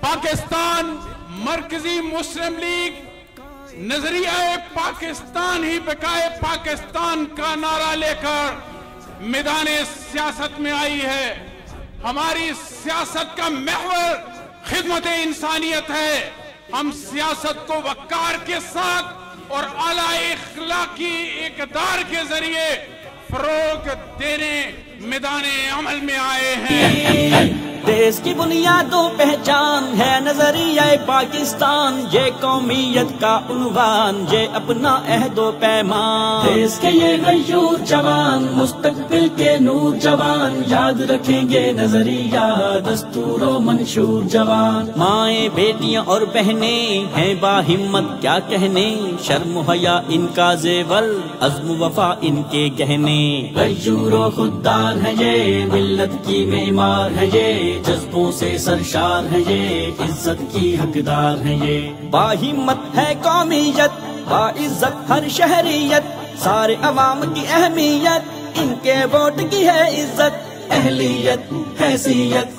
पाकिस्तान मरकजी मुस्लिम लीग नजरिया पाकिस्तान ही बकाए पाकिस्तान का नारा लेकर मैदान सियासत में आई है। हमारी सियासत का महवर खिदमत इंसानियत है। हम सियासत को वकार के साथ और आला इखलाकी इक़दार के जरिए फरोग देने मैदान अमल में आए हैं। देश की बुनियादों पहचान है नजरिया पाकिस्तान, ये कौमियत का उन्वान, ये अपना अहदो पैमान। देश के ये गयूर जवान, मुस्तकबिल के नूर जवान, याद रखेंगे नजरिया दस्तूरो मंशूर जवान। माएँ बेटियां और बहनें हैं बाहिम्मत क्या कहने, शर्म हया इनका जेवर, अज़्म वफा इनके गहने। गयूरो खुददार है ये, मिल्लत की मेमार है ये, जज्बों से सरशार है ये, इज्जत की हकदार है ये। बाहिम्मत है कौमियत, बाइज्जत हर शहरियत, सारे अवाम की अहमियत, इनके वोट की है इज्जत, अहलियत हैसियत।